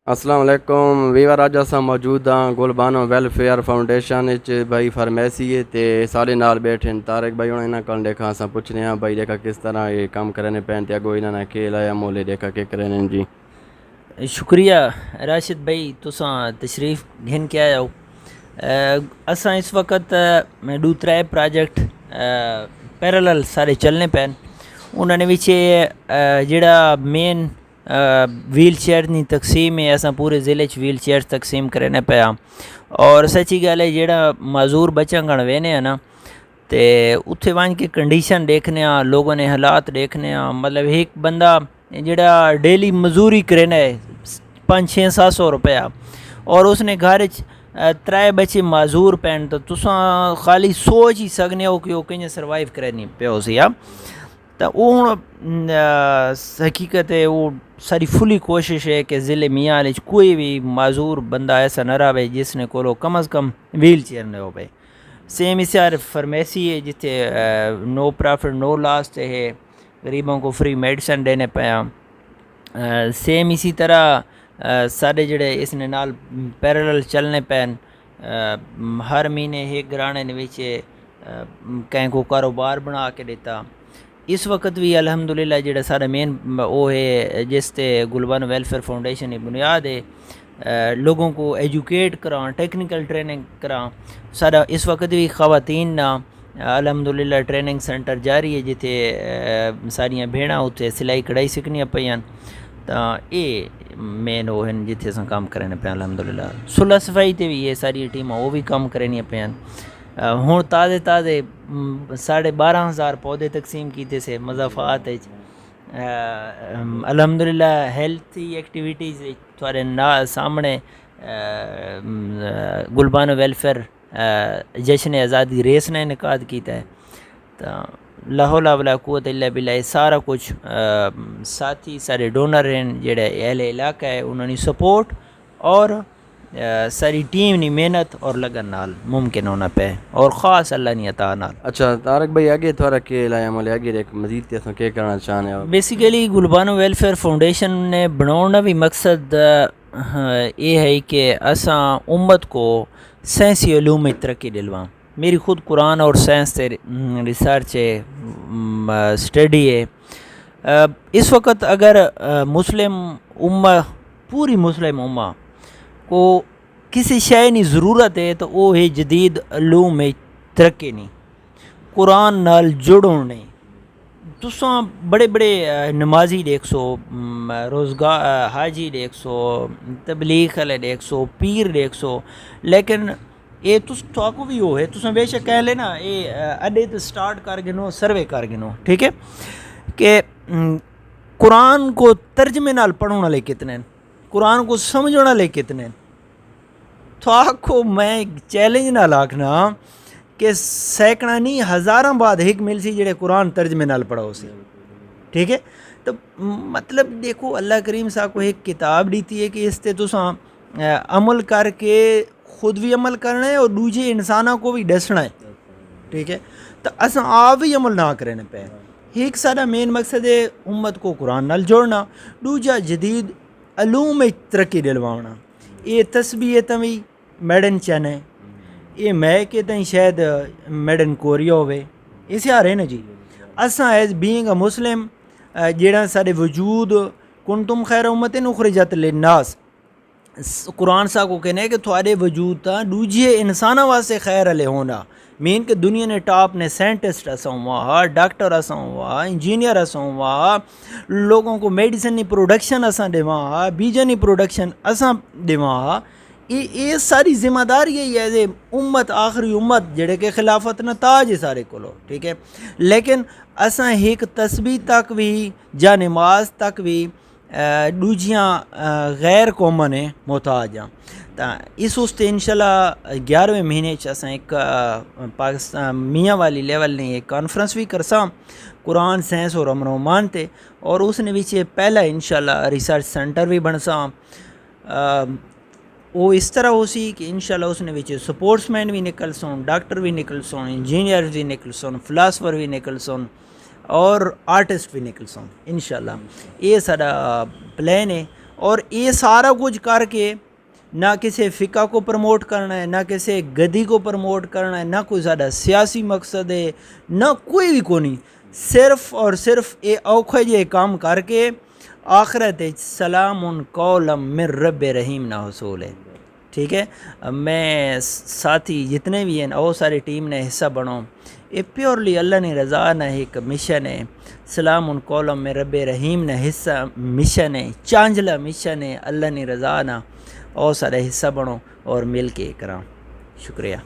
السلام علیکم ویور اج اساں موجود ہاں گلبانو ویلفیئر فاؤنڈیشن وچ بھائی فارمیسی ہے تے سارے نال بیٹھے طارق بھائی انہاں کل دیکھا اساں پوچھنے ہاں بھائی دیکھا کس طرح یہ کام کرنے پین تے اگو انہاں نے کے لایا مولے دیکھا کہ کرنے جی شکریہ راشد بھائی تساں تشریف گھن کے آیا ہو اساں اس وقت دو ترے پروجیکٹ پیرالل سارے چلنے پین انہوں نے وچ جڑا مین ویل چیئر دی تقسیم ہے اساں پورے ضلع چ ویل چیئر تقسیم کرنے پیا اور سچی گل ہے جڑا معذور بچاں گن وینے نا تے اتھے وان کے کنڈیشن دیکھنے ہاں لوگوں نے حالات دیکھنے ہاں مطلب ایک بندہ جڑا ڈیلی مزوری کرنا ہے 500-600 روپیہ اور اس نے گھر ترے بچے معذور پین تو تساں خالی سوچ ہی سکنے ہو کہ وہ کہیں سروائیو کرنی پیو سی تو وہ ہوں حقیقت ہے وہ ساری فلی کوشش ہے کہ ضلع میاں والے کوئی بھی معذور بندہ ایسا نہ رہے جس نے کو کم از کم ویل چیئر نہ ہو پائے سیم اسی یار فارمیسی ہے جتنے نو پرافٹ نو لاسٹ ہے غریبوں کو فری میڈیسن دینے پیا سیم اسی طرح سارے جڑے اس نے نال پیرالل چلنے پین ہر مہینے ایک گرانے نیچے کہیں کو کاروبار بنا کے دیتا اس وقت بھی الحمدللہ جڑا سارا مین وہ ہے جس تے گلبانو ویلفیئر فاؤنڈیشن کی بنیاد ہے لوگوں کو ایجوکیٹ کراں ٹیکنیکل ٹریننگ کراں سارا اس وقت بھی خواتین نا الحمدللہ ٹریننگ سینٹر جاری ہے جتھے ساریاں بھیڑاں اتنے سلائی کڑھائی سیکھنیاں پیاں تو یہ مین وہ ہیں جتھے اساں کام کرنے پہ الحمدللہ صلح صفائی تے بھی یہ ساری ٹیماں وہ بھی کام کرنیاں پیاں ہوں تازے 12,500 پودے تقسیم کیتے سے مضافات الحمدللہ ہیلتھی ایکٹیویٹیز تھوڑے سامنے گلبانو ویلفیئر جشن آزادی ریس نے انعقاد کیتا ہے تو لا حول ولا قوت الا باللہ سارا کچھ ساتھی سارے ڈونر ہیں جڑے اہل علاقہ ہے انہوں نے سپورٹ اور ساری ٹیم نی محنت اور لگن نال ممکن ہونا پہ اور خاص اللہ نی عطا نال اچھا طارق بھائی آگے تھوڑا کے لایا مولے آگے ایک مزید تے اساں کے کرنا چاہنے ہو بیسیکلی گلبانو ویلفیئر فاؤنڈیشن نے بناؤنا بھی مقصد یہ ہے کہ اساں امت کو سائنسی علوم میں ترقی دلواں میری خود قرآن اور سائنس تے ریسرچ ہے اسٹڈی ہے اس وقت اگر مسلم امہ پوری مسلم امہ کو کسی شے کی ضرورت ہے تو وہ ہے جدید علوم میں ترقی نہیں قرآن نال جڑوں نہیں تساں بڑے نمازی دیکھ سو روزگار حاجی دیکھ سو تبلیغ والے دیکھ سو پیر دیکھ سو لیکن یہ کو بھی وہ ہے تساں بے شک کہہ لینا یہ اڈے تو سٹارٹ کر گنو سروے کر گنو ٹھیک ہے کہ قرآن کو ترجمے نال پڑھنے والے کتنے ہیں قرآن کو سمجھنے والے کتنے ہیں کو میں چیلنج نہ لاکھنا کہ سینکڑا نہیں ہزاراں بعد ایک مل سی جڑے قرآن ترجمے نال پڑھو سی ٹھیک ہے تو مطلب دیکھو اللہ کریم صاحب کو ایک کتاب دیتی ہے کہ اس تے تساں عمل کر کے خود بھی عمل کرنا ہے اور دوجے انسانوں کو بھی دسنا ہے ٹھیک ہے تو اساں آپ بھی عمل نہ کرنے پہ ایک سارا مین مقصد ہے امت کو قرآن نال جوڑنا دوجا جدید علوم میں ترقی دلوانا یہ تسبیح تمی میڈ ان چین ہے یہ میں کہ تئیں شاید میڈ ان کوریا ہوئے اس یار ہے نا جی اساں ایز بینگ اے مسلم جیڑا سارے وجود کنتم خیر امت اخرجت للناس قرآن صاحب کو کہنا ہے کہ تھوڑے وجود تا دوجے انسانوں واسطے خیر علیہ ہونا مین کہ دنیا نے ٹاپ نے سائنٹسٹ اساں ہوا ڈاکٹر اساں ہوا انجینئر اساں ہوا لوگوں کو میڈیسن کی پروڈکشن اساں دیواں بیجن کی پروڈکشن اساں دیواں یہ ساری ذمہ داری ہے ایز اے امت آخری امت جڑے کہ خلافت نہ تاج ہے سارے کولو ٹھیک ہے لیکن اساں ایک تسبیح تک بھی یا نماز تک بھی دوجیاں غیر قوماں نے محتاج ہاں تو اس واسطے انشاءاللہ 11ویں مہینے اساں ایک پاکستان میاں والی لیول نے ایک کانفرنس بھی کرساں قرآن سائنس اور امن و امان تے اور اس نے وچ پہلا انشاءاللہ ریسرچ سینٹر بھی بنساں وہ اس طرح ہو سی کہ انشاءاللہ اس نے وچ سپورٹس مین بھی نکل سون ڈاکٹر بھی نکل سون انجینئر بھی نکل سون فلاسفر بھی نکل سون اور آرٹسٹ بھی نکل سون انشاءاللہ یہ سارا پلان ہے اور یہ سارا کچھ کر کے نہ کسی فقہ کو پروموٹ کرنا ہے، نہ کسی گدی کو پروموٹ کرنا ہے، نہ کوئی زیادہ سیاسی مقصد ہے، نہ کوئی بھی کو نہیں، صرف اور صرف یہ اوکھے جے کام کر کے آخرت سلام قولا من رب رحیم نہ حصول ہے. ٹھیک ہے، میں ساتھی جتنے بھی ہیں وہ ساری ٹیم نے حصہ بنو، یہ پیورلی اللہ نے رضا نہ ایک مشن ہے. سلام قولا من رب رحیم نہ حصہ مشن ہے، چانجلا مشن ہے. اللہ نے رضا نہ اور سارے حصہ بنو اور مل کے کرام. شکریہ.